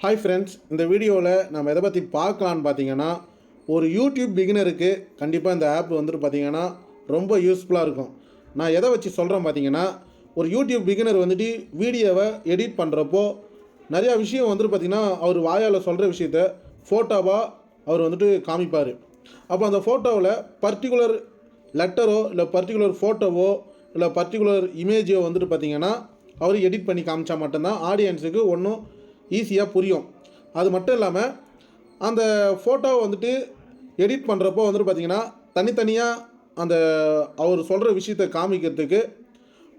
Hi friends, இந்த வீடியோவில் நம்ம எதை பற்றி பார்க்கலான்னு பார்த்தீங்கன்னா, ஒரு யூடியூப் பிகினருக்கு கண்டிப்பாக இந்த ஆப் வந்துட்டு பார்த்தீங்கன்னா ரொம்ப யூஸ்ஃபுல்லாக இருக்கும். நான் எதை வச்சு சொல்கிறேன் பார்த்தீங்கன்னா, ஒரு யூடியூப் பிகினர் வந்துட்டு வீடியோவை எடிட் பண்ணுறப்போ நிறையா விஷயம் வந்துட்டு பார்த்திங்கன்னா அவர் வாயால் சொல்கிற விஷயத்த ஃபோட்டோவாக அவர் வந்துட்டு காமிப்பார். அப்போ அந்த ஃபோட்டோவில் பர்டிகுலர் லெட்டரோ இல்லை பர்டிகுலர் ஃபோட்டோவோ இல்லை பர்டிகுலர் இமேஜோ வந்துட்டு பார்த்திங்கன்னா அவர் எடிட் பண்ணி காமிச்சா மட்டும்தான் ஆடியன்ஸுக்கு ஒன்றும் ஈஸியாக புரியும். அது மட்டும் இல்லாமல் அந்த ஃபோட்டோவை வந்துட்டு எடிட் பண்ணுறப்போ வந்துட்டு பார்த்திங்கன்னா தனித்தனியாக அந்த அவர் சொல்கிற விஷயத்தை காமிக்கிறதுக்கு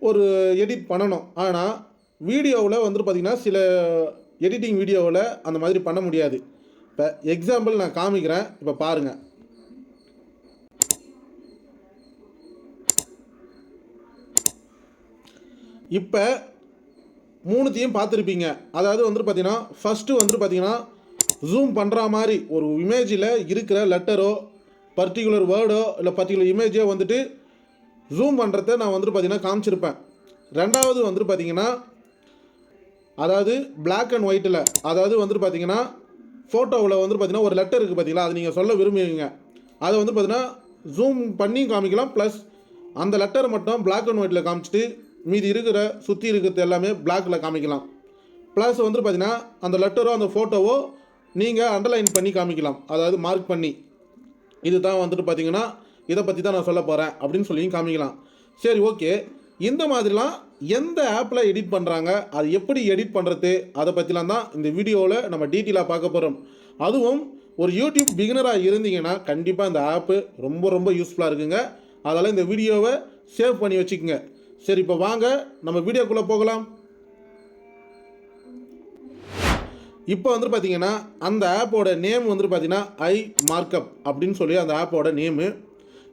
ஒரு எடிட் பண்ணணும். ஆனால் வீடியோவில் வந்துட்டு பார்த்திங்கன்னா சில எடிட்டிங் வீடியோவில் அந்த மாதிரி பண்ண முடியாது. இப்போ எக்ஸாம்பிள் நான் காமிக்கிறேன், இப்போ பாருங்கள். இப்போ மூணுத்தையும் பார்த்துருப்பீங்க. அதாவது வந்துட்டு பார்த்தீங்கன்னா ஃபஸ்ட்டு வந்துட்டு பார்த்தீங்கன்னா ஜூம் பண்ணுற மாதிரி ஒரு இமேஜில் இருக்கிற லெட்டரோ பர்டிகுலர் வேர்டோ இல்லை பர்டிகுலர் இமேஜோ வந்துட்டு ஜூம் பண்ணுறத நான் வந்துட்டு பார்த்தீங்கன்னா காமிச்சிருப்பேன். ரெண்டாவது வந்துட்டு பார்த்தீங்கன்னா அதாவது பிளாக் அண்ட் ஒயிட்டில், அதாவது வந்துட்டு பார்த்தீங்கன்னா ஃபோட்டோவில் வந்துட்டு பார்த்தீங்கன்னா ஒரு லெட்டர் இருக்குது பார்த்தீங்களா, அது நீங்கள் சொல்ல விரும்புவீங்க. அதை வந்து பார்த்தீங்கன்னா ஜூம் பண்ணி காமிக்கலாம். ப்ளஸ் அந்த லெட்டரை மட்டும் பிளாக் அண்ட் ஒயிட்டில் காமிச்சிட்டு மீதி இருக்கிற சுற்றி இருக்கிறது எல்லாமே பிளாக்கில் காமிக்கலாம். ப்ளஸ் வந்துட்டு பார்த்தீங்கன்னா அந்த லெட்டரோ அந்த ஃபோட்டோவோ நீங்கள் அண்டர்லைன் பண்ணி காமிக்கலாம், அதாவது மார்க் பண்ணி. இது தான் வந்துட்டு பார்த்தீங்கன்னா இதை பற்றி தான் நான் சொல்ல போகிறேன் அப்படின்னு சொல்லி காமிக்கலாம். சரி, ஓகே. இந்த மாதிரிலாம் எந்த ஆப்பில் எடிட் பண்ணுறாங்க, அது எப்படி எடிட் பண்ணுறது, அதை பற்றிலாம் தான் இந்த வீடியோவில் நம்ம டீட்டெயிலாக பார்க்க போகிறோம். அதுவும் ஒரு யூடியூப் பிகினராக இருந்தீங்கன்னா கண்டிப்பாக இந்த ஆப்பு ரொம்ப ரொம்ப யூஸ்ஃபுல்லாக இருக்குங்க. அதனால் இந்த வீடியோவை சேவ் பண்ணி வச்சுக்கோங்க. சரி, இப்போ வாங்க நம்ம வீடியோக்குள்ளே போகலாம். இப்போ வந்துட்டு பார்த்தீங்கன்னா அந்த ஆப்போட நேம் வந்துட்டு பார்த்தீங்கன்னா ஐ மார்க்கப் அப்படின்னு சொல்லி அந்த ஆப்போட நேமு.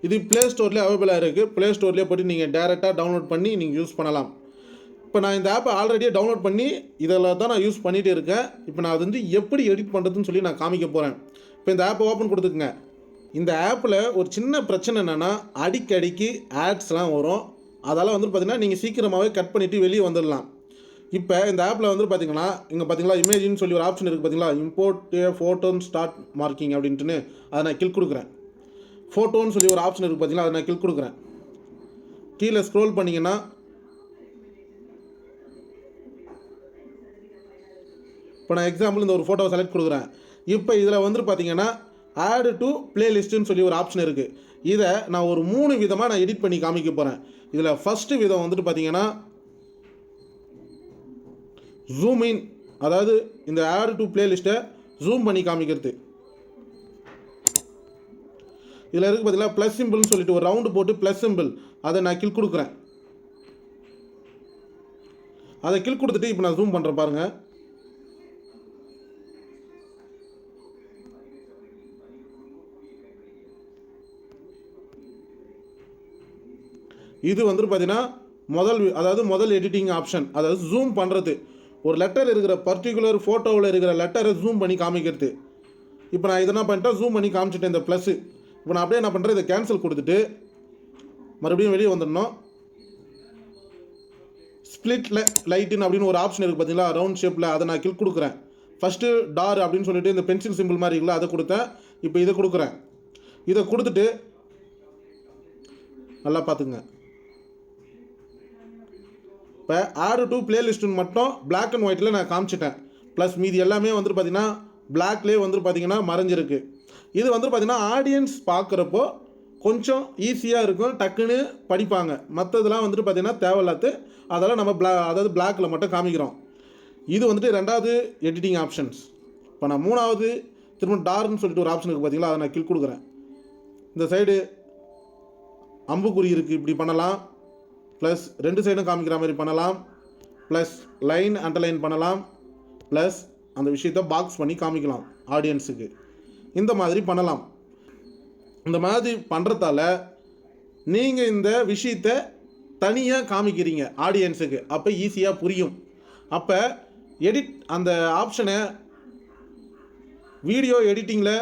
இது ப்ளே ஸ்டோர்லேயே அவைலபிளாக இருக்குது. ப்ளே ஸ்டோர்லேயே போய்ட்டு நீங்கள் டேரெக்டாக டவுன்லோட் பண்ணி நீங்கள் யூஸ் பண்ணலாம். இப்போ நான் இந்த ஆப்பை ஆல்ரெடியே டவுன்லோட் பண்ணி இதில் தான் நான் யூஸ் பண்ணிகிட்டு இருக்கேன். இப்போ நான் அது வந்து எப்படி எடிட் பண்ணுறதுன்னு சொல்லி நான் காமிக்க போகிறேன். இப்போ இந்த ஆப்பை ஓப்பன் கொடுத்துக்குங்க. இந்த ஆப்பில் ஒரு சின்ன பிரச்சனை என்னென்னா அடிக்கடிக்கு ஆட்ஸ்லாம் வரும். அதால் வந்துட்டு பார்த்திங்கன்னா நீங்கள் சீக்கிரமாகவே கட் பண்ணிவிட்டு வெளியே வந்துடலாம். இப்போ இந்த ஆப்பில் வந்துட்டு பார்த்திங்கன்னா இங்கே பார்த்திங்களா இமேஜின்னு சொல்லி ஒரு ஆப்ஷன் இருக்குது பார்த்திங்களா, இம்போர்ட் ஃபோட்டோன்னு ஸ்டார்ட் மார்க்கிங் அப்படின்ட்டுன்னு அதை நான் கிளிக் கொடுக்குறேன். ஃபோட்டோன்னு சொல்லி ஒரு ஆப்ஷன் இருக்குது பார்த்திங்களா, அதை நான் கிளிக் கொடுக்குறேன். கீழே ஸ்க்ரோல் பண்ணிங்கன்னா இப்போ நான் எக்ஸாம்பிள் இந்த ஒரு ஃபோட்டோவை செலக்ட் கொடுக்குறேன். இப்போ இதில் வந்துட்டு பார்த்திங்கன்னா ஆட் டு பிளேலிஸ்ட்டுன்னு சொல்லி ஒரு ஆப்ஷன் இருக்குது. இதை நான் ஒரு 3 விதமாக நான் எடிட் பண்ணி காமிக்க போகிறேன். இதில் ஃபஸ்ட்டு விதம் வந்துட்டு பார்த்திங்கன்னா ஜூம் இன், அதாவது இந்த ஆட் டு பிளேலிஸ்ட்டை ஜூம் பண்ணி காமிக்கிறது. இதில் இருக்குது பார்த்தீங்களா ப்ளஸ் சிம்பிள்னு சொல்லிட்டு ஒரு ரவுண்டு போட்டு ப்ளஸ் சிம்பிள், அதை நான் கிளிக் கொடுக்குறேன். அதை கிளிக் கொடுத்துட்டு இப்போ நான் ஜூம் பண்ணுறேன் பாருங்கள். இது வந்துட்டு பார்த்தீங்கன்னா முதல் எடிட்டிங் ஆப்ஷன், அதாவது ஜூம் பண்ணுறது. ஒரு லெட்டர் இருக்கிற பர்டிகுலர் ஃபோட்டோவில் இருக்கிற லெட்டரை ஜூம் பண்ணி காமிக்கிறது. இப்போ நான் இதை என்ன பண்ணிட்டேன், ஜூம் பண்ணி காமிச்சிட்டேன் இந்த ப்ளஸ்ஸு. இப்போ நான் அப்படியே என்ன பண்ணுறேன், இதை கேன்சல் கொடுத்துட்டு மறுபடியும் வெளியே வந்துடணும். ஸ்ப்ளிட் லைட்டுன்னு அப்படின்னு ஒரு ஆப்ஷன் இருக்குது பார்த்தீங்களா ரவுண்ட் ஷேப்பில், அதை நான் கிளிக் கொடுக்குறேன். ஃபஸ்ட்டு டார் அப்படின்னு சொல்லிட்டு இந்த பென்சில் சிம்பிள் மாதிரி இருக்குல்ல, அதை கொடுத்தேன். இப்போ இதை கொடுக்குறேன். இதை கொடுத்துட்டு நல்லா பார்த்துங்க. இப்போ ஆட் டு பிளேலிஸ்ட்டுன்னு மட்டும் பிளாக் அண்ட் ஒயிட்டில் நான் காமிச்சிட்டேன். ப்ளஸ் மீதி எல்லாமே வந்துட்டு பார்த்திங்கன்னா பிளாக்லேயே வந்துட்டு பார்த்திங்கன்னா மறைஞ்சிருக்கு. இது வந்துட்டு பார்த்திங்கன்னா ஆடியன்ஸ் பார்க்குறப்போ கொஞ்சம் ஈஸியாக இருக்கும், டக்குன்னு படிப்பாங்க. மற்றதெல்லாம் வந்துட்டு பார்த்திங்கன்னா தேவையில்லாது, அதெல்லாம் நம்ம அதாவது பிளாக்கில் மட்டும் காமிக்கிறோம். இது வந்துட்டு ரெண்டாவது எடிட்டிங் ஆப்ஷன்ஸ். இப்போ நான் மூணாவது திரும்ப டார்ன்னு சொல்லிட்டு ஒரு ஆப்ஷன் இருக்குது பார்த்திங்களா, அதை நான் கிளிக் கொடுக்குறேன். இந்த சைடு அம்புக்குறி இருக்குது, இப்படி பண்ணலாம். ப்ளஸ் 2 சைடும் காமிக்கிற மாதிரி பண்ணலாம். ப்ளஸ் லைன் அண்டர்லைன் பண்ணலாம். ப்ளஸ் அந்த விஷயத்தை பாக்ஸ் பண்ணி காமிக்கலாம் ஆடியன்ஸுக்கு. இந்த மாதிரி பண்ணலாம். இந்த மாதிரி பண்ணுறதால நீங்கள் இந்த விஷயத்தை தனியாக காமிக்கிறீங்க ஆடியன்ஸுக்கு, அப்போ ஈஸியாக புரியும். அப்போ எடிட் அந்த ஆப்ஷனை வீடியோ எடிட்டிங்கில்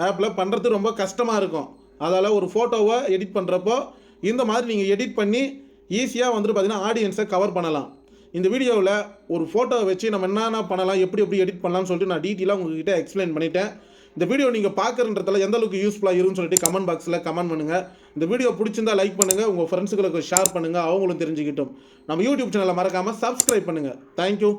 ஆப்பில் பண்ணுறது ரொம்ப கஷ்டமாக இருக்கும். அதால் ஒரு ஃபோட்டோவை எடிட் பண்ணுறப்போ இந்த மாதிரி நீங்கள் எடிட் பண்ணி ஈஸியாக வந்துட்டு பார்த்திங்கன்னா ஆடியன்ஸை கவர் பண்ணலாம். இந்த வீடியோவில் ஒரு ஃபோட்டோவை வச்சு நம்ம என்னென்ன பண்ணலாம், எப்படி எடிட் பண்ணலாம்னு சொல்லிட்டு நான் டீட்டெயிலாக உங்ககிட்ட எக்ஸ்பிளைன் பண்ணிட்டேன். இந்த வீடியோ நீங்கள் பார்க்குறன்றதுல எந்த அளவுக்கு யூஸ்ஃபுல்லாக இருக்குன்னு சொல்லிட்டு கமெண்ட் பாக்ஸில் கமெண்ட் பண்ணுங்கள். இந்த வீடியோ பிடிச்சிருந்தா லைக் பண்ணுங்கள், உங்கள் ஃப்ரெண்ட்ஸுகளுக்கு ஷேர் பண்ணுங்கள், அவங்களும் தெரிஞ்சுக்கிட்டும். நம்ம யூடியூப் சேனலை மறக்காமல் சப்ஸ்கிரைப் பண்ணுங்கள். தேங்க்யூ.